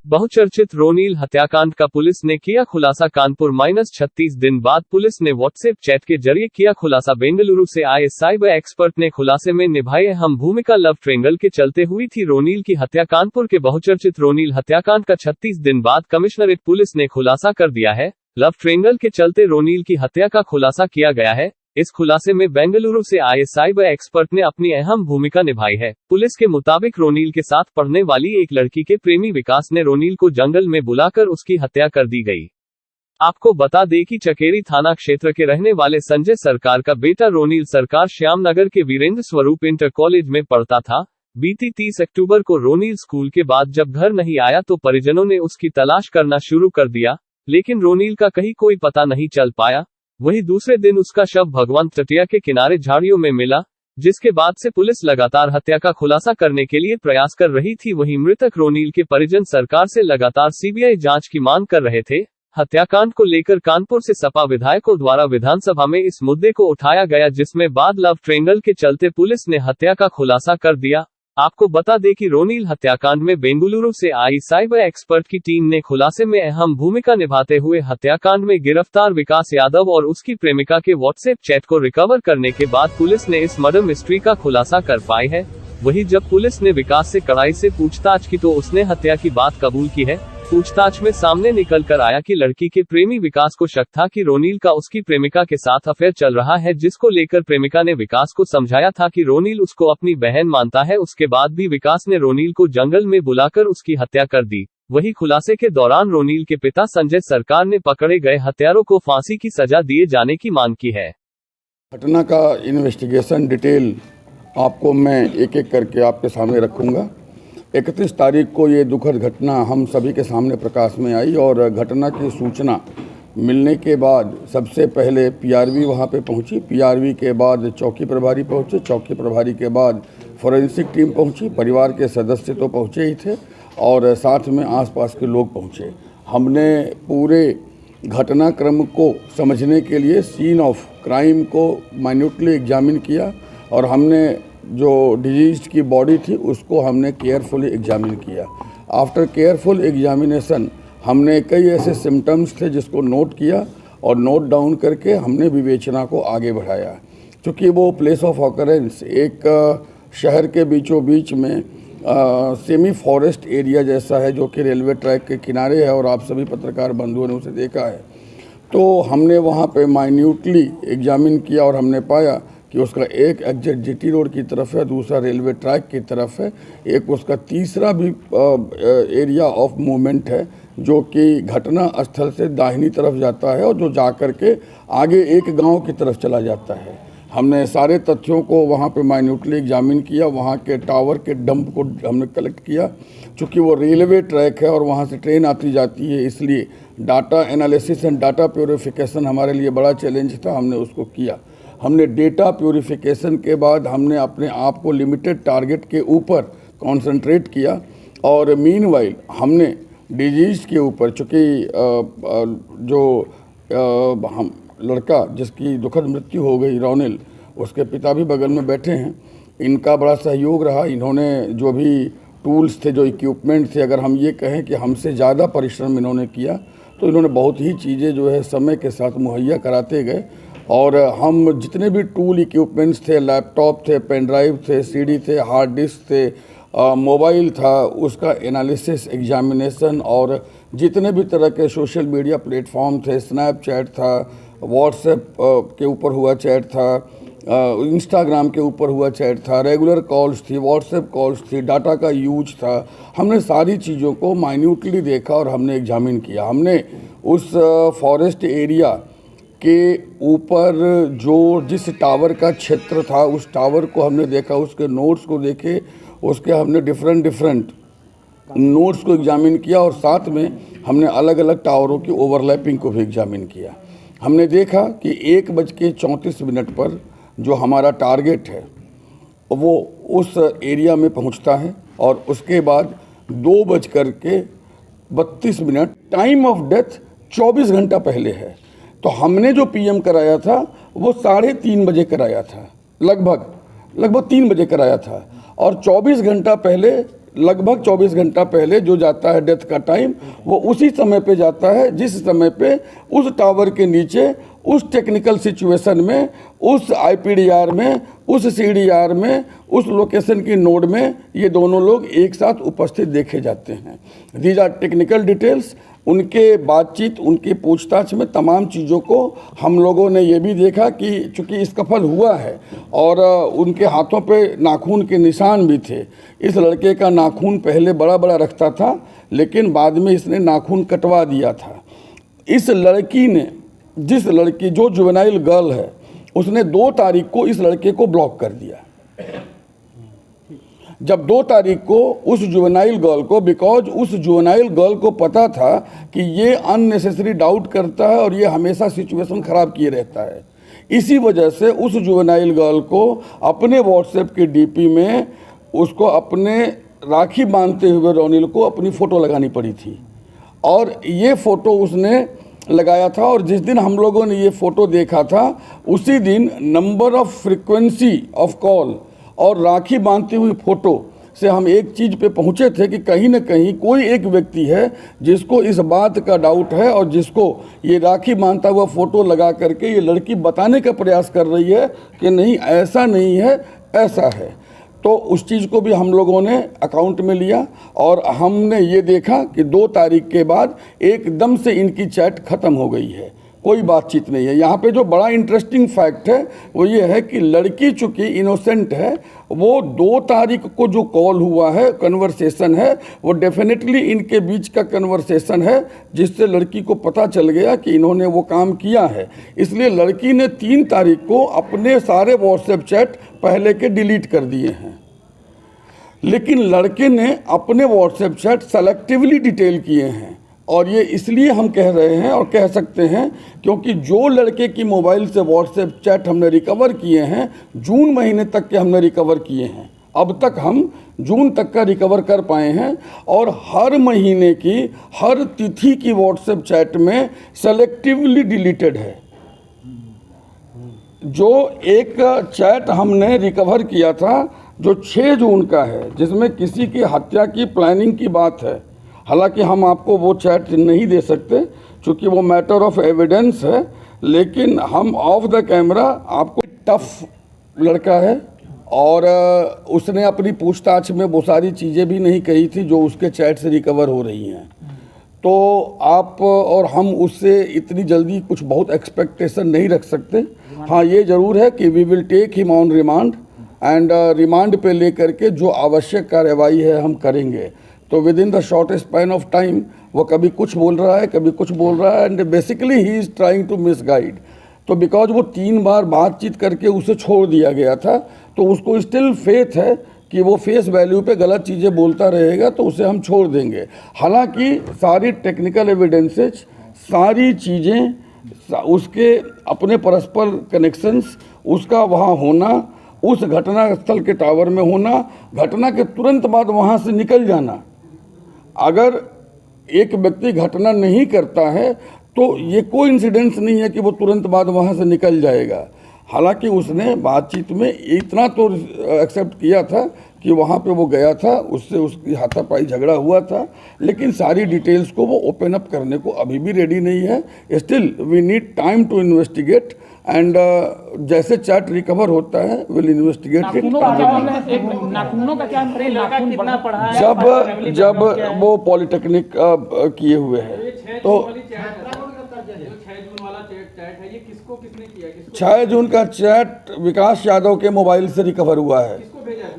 बहुचर्चित रोनील हत्याकांड का पुलिस ने किया खुलासा। कानपुर -36 दिन बाद पुलिस ने व्हाट्सएप चैट के जरिए किया खुलासा। बेंगलुरु से आए साइबर एक्सपर्ट ने खुलासे में निभाई अहम भूमिका। लव ट्रायंगल के चलते हुई थी रोनील की हत्या। कानपुर के बहुचर्चित रोनील हत्याकांड का 36 दिन बाद कमिश्नरेट पुलिस ने खुलासा कर दिया है। लव ट्रायंगल के चलते रोनील की हत्या का खुलासा किया गया है। इस खुलासे में बेंगलुरु से आए साइबर एक्सपर्ट ने अपनी अहम भूमिका निभाई है। पुलिस के मुताबिक रोनील के साथ पढ़ने वाली एक लड़की के प्रेमी विकास ने रोनील को जंगल में बुलाकर उसकी हत्या कर दी गई। आपको बता दें कि चकेरी थाना क्षेत्र के रहने वाले संजय सरकार का बेटा रोनील सरकार श्यामनगर के वीरेंद्र स्वरूप इंटर कॉलेज में पढ़ता था। बीती 30 अक्टूबर को रोनील स्कूल के बाद जब घर नहीं आया तो परिजनों ने उसकी तलाश करना शुरू कर दिया, लेकिन रोनील का कहीं कोई पता नहीं चल पाया। वहीं दूसरे दिन उसका शव भगवंत तटिया के किनारे झाड़ियों में मिला, जिसके बाद से पुलिस लगातार हत्या का खुलासा करने के लिए प्रयास कर रही थी। वहीं मृतक रोनील के परिजन सरकार से लगातार सीबीआई जांच की मांग कर रहे थे। हत्याकांड को लेकर कानपुर से सपा विधायकों द्वारा विधानसभा में इस मुद्दे को उठाया गया, जिसमें बाद लव ट्रायंगल के चलते पुलिस ने हत्या का खुलासा कर दिया। आपको बता दें कि रोनील हत्याकांड में बेंगलुरु से आई साइबर एक्सपर्ट की टीम ने खुलासे में अहम भूमिका निभाते हुए हत्याकांड में गिरफ्तार विकास यादव और उसकी प्रेमिका के व्हाट्सएप चैट को रिकवर करने के बाद पुलिस ने इस मर्डर मिस्ट्री का खुलासा कर पाई है। वहीं जब पुलिस ने विकास से कड़ाई से पूछताछ की तो उसने हत्या की बात कबूल की है। पूछताछ में सामने निकल कर आया कि लड़की के प्रेमी विकास को शक था कि रोनील का उसकी प्रेमिका के साथ अफेयर चल रहा है, जिसको लेकर प्रेमिका ने विकास को समझाया था कि रोनील उसको अपनी बहन मानता है। उसके बाद भी विकास ने रोनील को जंगल में बुलाकर उसकी हत्या कर दी। वही खुलासे के दौरान रोनील के पिता संजय सरकार ने पकड़े गए हत्यारों को फांसी की सजा दिए जाने की मांग की है। घटना का इन्वेस्टिगेशन डिटेल आपको मैं एक एक करके आपके सामने रखूंगा। 31 तारीख को ये दुखद घटना हम सभी के सामने प्रकाश में आई और घटना की सूचना मिलने के बाद सबसे पहले पीआरवी वहाँ पे पहुँची। पीआरवी के बाद चौकी प्रभारी पहुँचे। चौकी प्रभारी के बाद फोरेंसिक टीम पहुँची। परिवार के सदस्य तो पहुँचे ही थे और साथ में आसपास के लोग पहुँचे। हमने पूरे घटनाक्रम को समझने के लिए सीन ऑफ क्राइम को माइन्यूटली एग्जामिन किया और हमने जो डिजीज की बॉडी थी उसको हमने केयरफुली एग्जामिन किया। आफ्टर केयरफुल एग्जामिनेशन हमने कई ऐसे सिम्टम्स थे जिसको नोट किया और नोट डाउन करके हमने विवेचना को आगे बढ़ाया। क्योंकि वो प्लेस ऑफ ऑकरेंस एक शहर के बीचों बीच में सेमी फॉरेस्ट एरिया जैसा है, जो कि रेलवे ट्रैक के किनारे है और आप सभी पत्रकार बंधुओं ने उसे देखा है। तो हमने वहाँ पे माइन्यूटली एग्जामिन किया और हमने पाया कि उसका एक एग्जिट जीटी रोड की तरफ है, दूसरा रेलवे ट्रैक की तरफ है, एक उसका तीसरा भी एरिया ऑफ मूवमेंट है जो कि घटना स्थल से दाहिनी तरफ जाता है और जो जाकर के आगे एक गांव की तरफ चला जाता है। हमने सारे तथ्यों को वहां पे माइन्यूटली एग्जामिन किया। वहां के टावर के डंप को हमने कलेक्ट किया। चूँकि वो रेलवे ट्रैक है और वहाँ से ट्रेन आती जाती है, इसलिए data analysis and data purification हमारे लिए बड़ा चैलेंज था। हमने उसको किया। हमने डेटा प्यूरिफिकेशन के बाद हमने अपने आप को लिमिटेड टारगेट के ऊपर कंसंट्रेट किया और मीनवाइल हमने डिजीज के ऊपर, चूँकि हम लड़का जिसकी दुखद मृत्यु हो गई रोनील, उसके पिता भी बगल में बैठे हैं, इनका बड़ा सहयोग रहा। इन्होंने जो भी टूल्स थे, जो इक्विपमेंट थे, अगर हम ये कहें कि हमसे ज़्यादा परिश्रम इन्होंने किया, तो इन्होंने बहुत ही चीज़ें जो है समय के साथ मुहैया कराते गए। और हम जितने भी टूल इक्विपमेंट्स थे, लैपटॉप थे, पेन ड्राइव थे, सीडी थे, हार्ड डिस्क थे, मोबाइल था, उसका एनालिसिस, एग्जामिनेशन और जितने भी तरह के सोशल मीडिया प्लेटफॉर्म थे, स्नैपचैट था, व्हाट्सएप के ऊपर हुआ चैट था, इंस्टाग्राम के ऊपर हुआ चैट था, रेगुलर कॉल्स थी, व्हाट्सएप कॉल्स थी, डाटा का यूज था, हमने सारी चीज़ों को माइन्यूटली देखा और हमने एग्जामिन किया। हमने उस फॉरेस्ट एरिया के ऊपर जो जिस टावर का क्षेत्र था उस टावर को हमने देखा, उसके नोट्स को देखे, उसके हमने डिफरेंट नोट्स को एग्जामिन किया और साथ में हमने अलग अलग टावरों की ओवरलैपिंग को भी एग्जामिन किया। हमने देखा कि 1:34 पर जो हमारा टारगेट है वो उस एरिया में पहुंचता है और उसके बाद 2:32 टाइम ऑफ डेथ 24 घंटा पहले है। तो हमने जो पीएम कराया था वो 3:30 बजे कराया था, लगभग 3 बजे कराया था और 24 घंटा पहले लगभग 24 घंटा पहले जो जाता है डेथ का टाइम, वो उसी समय पे जाता है जिस समय पे उस टावर के नीचे उस टेक्निकल सिचुएशन में, उस आईपीडीआर में, उस सीडीआर में, उस लोकेशन की नोड में ये दोनों लोग एक साथ उपस्थित देखे जाते हैं। These are technical details. उनके बातचीत, उनकी पूछताछ में तमाम चीज़ों को हम लोगों ने ये भी देखा कि चूँकि स्कफल हुआ है और उनके हाथों पे नाखून के निशान भी थे। इस लड़के का नाखून पहले बड़ा बड़ा रखता था, लेकिन बाद में इसने नाखून कटवा दिया था। इस लड़की ने, जिस लड़की जो जुवेनाइल गर्ल है, उसने 2 तारीख को इस लड़के को ब्लॉक कर दिया। जब 2 तारीख को उस जुवेनाइल गर्ल को, बिकॉज उस जुवेनाइल गर्ल को पता था कि ये अननेसेसरी डाउट करता है और ये हमेशा सिचुएशन ख़राब किए रहता है, इसी वजह से उस जुवेनाइल गर्ल को अपने व्हाट्सएप के डीपी में उसको अपने राखी बांधते हुए रोनिल को अपनी फ़ोटो लगानी पड़ी थी। और ये फ़ोटो उसने लगाया था और जिस दिन हम लोगों ने ये फ़ोटो देखा था, उसी दिन number of frequency of call और राखी बांधती हुई फ़ोटो से हम एक चीज़ पे पहुँचे थे कि कहीं ना कहीं कोई एक व्यक्ति है जिसको इस बात का डाउट है और जिसको ये राखी बांधता हुआ फ़ोटो लगा करके ये लड़की बताने का प्रयास कर रही है कि नहीं, ऐसा नहीं है, ऐसा है। तो उस चीज़ को भी हम लोगों ने अकाउंट में लिया और हमने ये देखा कि 2 तारीख के बाद एकदम से इनकी चैट ख़त्म हो गई है, कोई बातचीत नहीं है। यहाँ पे जो बड़ा इंटरेस्टिंग फैक्ट है वो ये है कि लड़की चूँकि इनोसेंट है, वो 2 तारीख को जो कॉल हुआ है, कन्वर्सेशन है, वो डेफिनेटली इनके बीच का कन्वर्सेशन है जिससे लड़की को पता चल गया कि इन्होंने वो काम किया है। इसलिए लड़की ने 3 तारीख को अपने सारे व्हाट्सएप चैट पहले के डिलीट कर दिए हैं, लेकिन लड़के ने अपने व्हाट्सएप चैट सेलेक्टिवली डिटेल किए हैं। और ये इसलिए हम कह रहे हैं और कह सकते हैं क्योंकि जो लड़के की मोबाइल से व्हाट्सएप चैट हमने रिकवर किए हैं, जून महीने तक के हमने रिकवर किए हैं, अब तक हम जून तक का रिकवर कर पाए हैं। और हर महीने की हर तिथि की व्हाट्सएप चैट में सेलेक्टिवली डिलीटेड है। जो एक चैट हमने रिकवर किया था जो 6 जून का है, जिसमें किसी की हत्या की प्लानिंग की बात है, हालांकि हम आपको वो चैट नहीं दे सकते क्योंकि वो मैटर ऑफ एविडेंस है, लेकिन हम ऑफ द कैमरा आपको, टफ लड़का है और उसने अपनी पूछताछ में वो सारी चीज़ें भी नहीं कही थी जो उसके चैट से रिकवर हो रही हैं। तो आप और हम उससे इतनी जल्दी कुछ बहुत एक्सपेक्टेशन नहीं रख सकते। हाँ, ये ज़रूर है कि we will take him on remand and remand पे लेकर के जो आवश्यक कार्रवाई है हम करेंगे। तो with in the short span of time वो कभी कुछ बोल रहा है, कभी कुछ बोल रहा है, and basically he is trying to misguide. तो बिकॉज वो 3 बार बातचीत करके उसे छोड़ दिया गया था, तो उसको स्टिल फेथ है कि वो फेस वैल्यू पे गलत चीज़ें बोलता रहेगा, तो उसे हम छोड़ देंगे। हालांकि सारी टेक्निकल एविडेंसेज, सारी चीज़ें, उसके अपने परस्पर कनेक्शंस, उसका वहाँ होना, उस घटना स्थल के टावर में होना, घटना के तुरंत बाद वहाँ से निकल जाना। अगर एक व्यक्ति घटना नहीं करता है तो ये कोई इंसिडेंस नहीं है कि वो तुरंत बाद वहाँ से निकल जाएगा। हालांकि उसने बातचीत में इतना तो एक्सेप्ट किया था कि वहाँ पे वो गया था, उससे उसकी हाथापाई झगड़ा हुआ था, लेकिन सारी डिटेल्स को वो ओपन अप करने को अभी भी रेडी नहीं है। Still we need time to investigate and जैसे चैट रिकवर होता है विल इन्वेस्टिगेट इट। जब वो पॉलिटेक्निक किए हुए हैं तो 6 जून का चैट विकास यादव के मोबाइल से रिकवर हुआ है।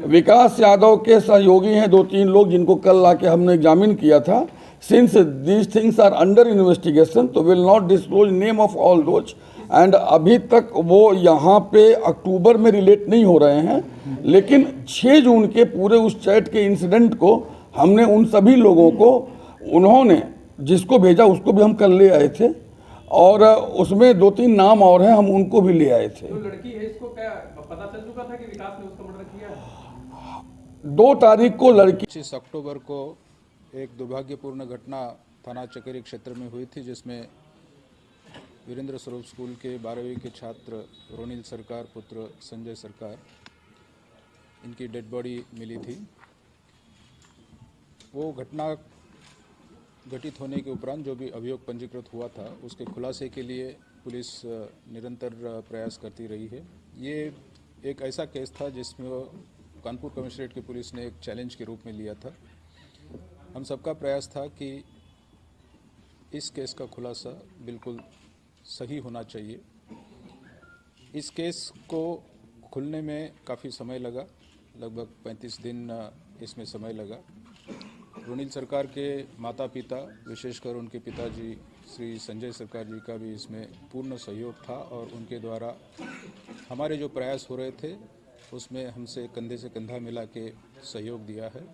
विकास यादव के सहयोगी हैं 2-3 लोग जिनको कल लाके हमने एग्जामिन किया था। Since these things are under investigation तो will not disclose name of all those and अभी तक वो यहाँ पे अक्टूबर में रिलेट नहीं हो रहे हैं, लेकिन 6 जून के पूरे उस चैट के इंसिडेंट को हमने उन सभी लोगों को, उन्होंने जिसको भेजा उसको भी हम कल ले आए थे और उसमें 2-3 नाम और हैं, हम उनको भी ले आए थे। जो लड़की है इसको क्या पता चल चुका था कि विकास ने उसका मर्डर किया है? 2 तारीख को लड़की 25 अक्टूबर को एक दुर्भाग्यपूर्ण घटना थाना चकेरी क्षेत्र में हुई थी, जिसमें वीरेंद्र स्वरूप स्कूल के 12वीं के छात्र रोनिल सरकार पुत्र संजय सरकार, इनकी डेड बॉडी मिली थी। वो घटना घटित होने के उपरांत जो भी अभियोग पंजीकृत हुआ था उसके खुलासे के लिए पुलिस निरंतर प्रयास करती रही है। ये एक ऐसा केस था जिसमें कानपुर कमिश्नरेट की पुलिस ने एक चैलेंज के रूप में लिया था। हम सबका प्रयास था कि इस केस का खुलासा बिल्कुल सही होना चाहिए। इस केस को खुलने में काफ़ी समय लगा, लगभग 35 दिन इसमें समय लगा। रोनिल सरकार के माता पिता, विशेषकर उनके पिताजी श्री संजय सरकार जी का भी इसमें पूर्ण सहयोग था और उनके द्वारा हमारे जो प्रयास हो रहे थे उसमें हमसे कंधे से कंधा मिला के सहयोग दिया है।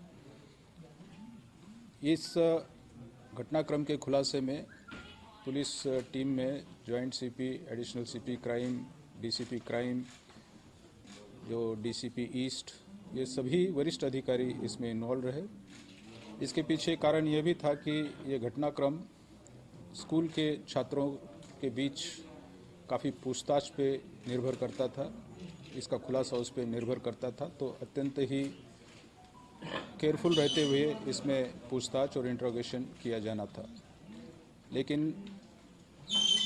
इस घटनाक्रम के खुलासे में पुलिस टीम में joint CP, additional CP crime, DCP crime, जो डीसीपी ईस्ट, ये सभी वरिष्ठ अधिकारी इसमें इन्वॉल्व रहे। इसके पीछे कारण यह भी था कि ये घटनाक्रम स्कूल के छात्रों के बीच काफ़ी पूछताछ पे निर्भर करता था, इसका खुलासा उस पर निर्भर करता था, तो अत्यंत ही केयरफुल रहते हुए इसमें पूछताछ और इंट्रोगेशन किया जाना था। लेकिन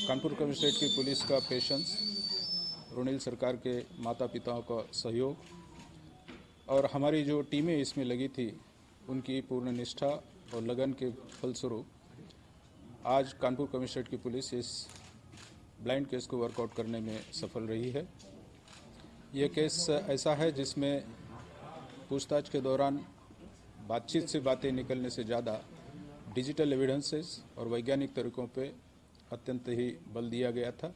कानपुर कमिश्नरेट की पुलिस का पेशेंस, रोनिल सरकार के माता पिताओं का सहयोग और हमारी जो टीमें इसमें लगी थी उनकी पूर्ण निष्ठा और लगन के फलस्वरूप आज कानपुर कमिश्नरेट की पुलिस इस ब्लाइंड केस को वर्कआउट करने में सफल रही है। यह केस ऐसा है जिसमें पूछताछ के दौरान बातचीत से बातें निकलने से ज़्यादा डिजिटल एविडेंसेस और वैज्ञानिक तरीकों पे अत्यंत ही बल दिया गया था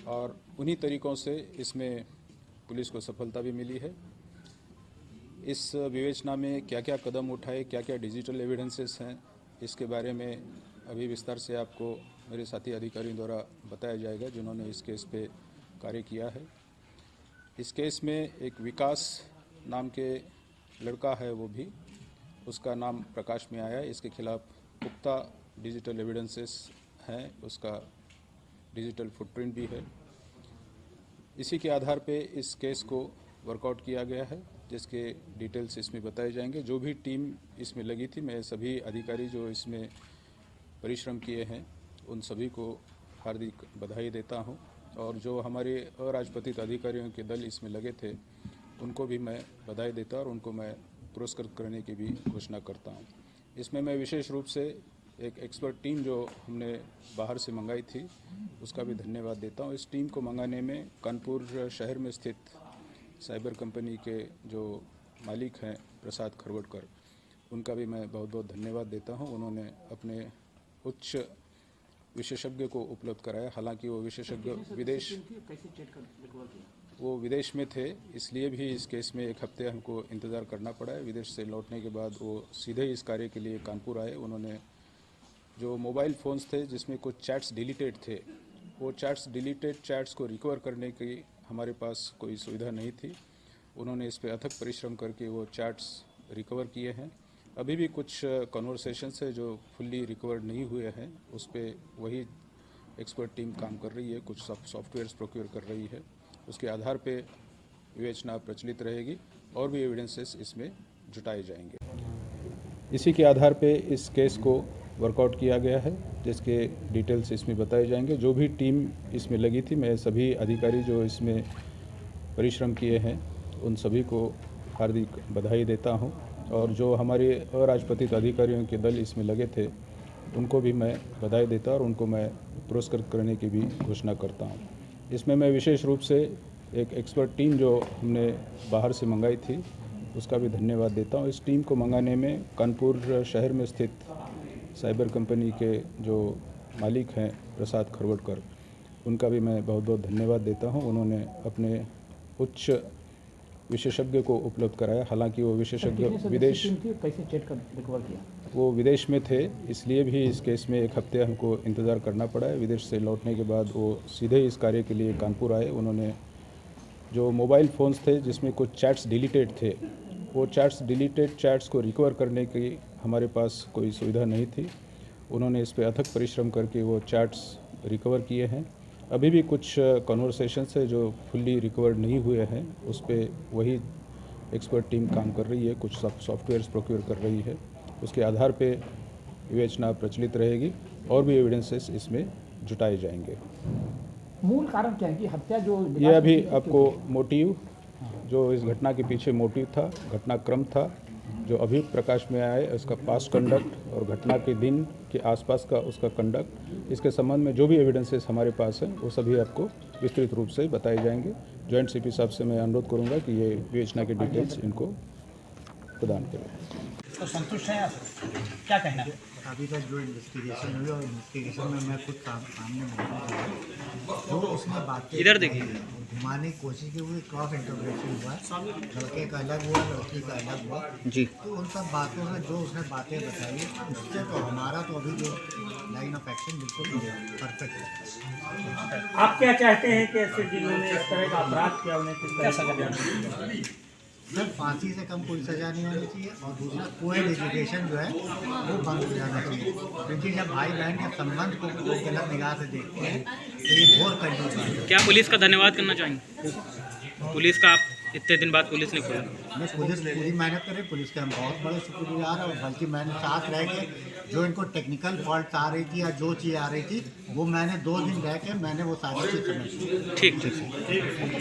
और उन्हीं तरीकों से इसमें पुलिस को सफलता भी मिली है। इस विवेचना में क्या क्या कदम उठाए, क्या क्या डिजिटल एविडेंसेस हैं, इसके बारे में अभी विस्तार से आपको मेरे साथी अधिकारियों द्वारा बताया जाएगा जिन्होंने इस केस पे कार्य किया है। इस केस में एक विकास नाम के लड़का है, वो भी उसका नाम प्रकाश में आया है। इसके खिलाफ पुख्ता डिजिटल एविडेंसेस हैं, उसका डिजिटल फुटप्रिंट भी है। इसी के आधार पे इस केस को वर्कआउट किया गया है, जिसके डिटेल्स इसमें बताए जाएंगे। जो भी टीम इसमें लगी थी, मैं सभी अधिकारी जो इसमें परिश्रम किए हैं उन सभी को हार्दिक बधाई देता हूं और जो हमारे अराजपत्रित अधिकारियों के दल इसमें लगे थे उनको भी मैं बधाई देता और उनको मैं पुरस्कृत करने की भी घोषणा करता हूं। इसमें मैं विशेष रूप से एक एक्सपर्ट टीम जो हमने बाहर से मंगाई थी उसका भी धन्यवाद देता हूं। इस टीम को मंगाने में कानपुर शहर में स्थित साइबर कंपनी के जो मालिक हैं प्रसाद खरवटकर, उनका भी मैं बहुत बहुत धन्यवाद देता हूं। उन्होंने अपने उच्च विशेषज्ञ को उपलब्ध कराया। हालांकि वो विशेषज्ञ विदेश में थे, इसलिए भी इस केस में 1 हफ्ते हमको इंतज़ार करना पड़ा है। विदेश से लौटने के बाद वो सीधे इस कार्य के लिए कानपुर आए। उन्होंने जो मोबाइल फ़ोन्स थे जिसमें कुछ चैट्स डिलीटेड थे, वो डिलीटेड चैट्स को रिकवर करने की हमारे पास कोई सुविधा नहीं थी। उन्होंने इस पर अथक परिश्रम करके वो चैट्स रिकवर किए हैं। अभी भी कुछ कन्वर्सेशंस है जो फुल्ली रिकवर्ड नहीं हुए हैं, उस पर वही एक्सपर्ट टीम काम कर रही है, कुछ सॉफ्टवेयर्स प्रोक्योर कर रही है। उसके आधार पे विवेचना प्रचलित रहेगी और भी एविडेंसेस इसमें जुटाए जाएंगे। इसी के आधार पे इस केस को वर्कआउट किया गया है, जिसके डिटेल्स इसमें बताए जाएंगे। जो भी टीम इसमें लगी थी, मैं सभी अधिकारी जो इसमें परिश्रम किए हैं उन सभी को हार्दिक बधाई देता हूं और जो हमारे अराजपत्रित अधिकारियों के दल इसमें लगे थे उनको भी मैं बधाई देता और उनको मैं पुरस्कृत करने की भी घोषणा करता हूं। इसमें मैं विशेष रूप से एक एक्सपर्ट टीम जो हमने बाहर से मंगाई थी उसका भी धन्यवाद देता हूं। इस टीम को मंगाने में कानपुर शहर में स्थित साइबर कंपनी के जो मालिक हैं प्रसाद खरवटकर, उनका भी मैं बहुत बहुत धन्यवाद देता हूं। उन्होंने अपने उच्च विशेषज्ञ को उपलब्ध कराया। हालांकि वो विशेषज्ञ विदेश में थे, इसलिए भी इस केस में 1 हफ्ते हमको इंतज़ार करना पड़ा है। विदेश से लौटने के बाद वो सीधे इस कार्य के लिए कानपुर आए। उन्होंने जो मोबाइल फ़ोन्स थे जिसमें कुछ चैट्स डिलीटेड थे, वो डिलीटेड चैट्स को रिकवर करने की हमारे पास कोई सुविधा नहीं थी। उन्होंने इस पर अथक परिश्रम करके वो चैट्स रिकवर किए हैं। अभी भी कुछ कन्वर्सेशंस है जो फुल्ली रिकवर्ड नहीं हुए हैं, उस पर वही एक्सपर्ट टीम काम कर रही है, कुछ सॉफ्टवेयर्स प्रोक्योर कर रही है। उसके आधार पे विवेचना प्रचलित रहेगी और भी एविडेंसेस इसमें जुटाए जाएंगे। मूल कारण क्या है कि हत्या जो ये अभी आपको मोटिव, जो इस घटना के पीछे मोटिव था, घटनाक्रम था, जो अभी प्रकाश में आया है, उसका पास्ट कंडक्ट और घटना के दिन के आसपास का उसका कंडक्ट, इसके संबंध में जो भी एविडेंसेस हमारे पास हैं वो सभी आपको विस्तृत रूप से बताए जाएंगे। जॉइंट सीपी साहब से मैं अनुरोध करूंगा कि ये विवेचना के डिटेल्स इनको प्रदान करें। तो संतुष्ट हैं आप? क्या कहना है? अभी तक जो इन्वेस्टिगेशन हुई और इन्वेस्टिगेशन में मैं खुद सामने मौजूद था, जो उसने बातें इधर देखिए, घुमाने की कोशिश की, हुई क्रॉस इंटरप्रिटेशन हुआ, लड़के का अलग हुआ, लड़की का अलग हुआ जी। तो उन सब बातों से जो उसने बातें बताई, उससे तो हमारा तो अभी जो लाइन ऑफ एक्शन बिल्कुल परफेक्ट है। आप क्या चाहते हैं कि ऐसे जिन्होंने इस तरह का अपराध किया उन्हें किस तरह सजा देनी चाहिए? सर फांसी से कम कोई सज़ा नहीं होनी चाहिए और दूसरा कोई एजुकेशन जो है वो बंद हो जाना चाहिए, क्योंकि जब भाई बहन के संबंध को वो गलत निगाह से देखते हैं तो ये बहुत कंफ्यूज है। क्या पुलिस का धन्यवाद करना चाहेंगे? पुलिस का आप इतने दिन बाद पुलिस ने खोला। मैं पुलिस पूरी मेहनत करे, पुलिस के हम बहुत बड़े शुक्रगुजार हैं और बल्कि मैंने साथ रह के जो इनको टेक्निकल फॉल्ट आ रही थी या जो चीज़ आ रही थी वो मैंने 2 दिन रह के मैंने वो सारी चीज़ समझी। ठीक।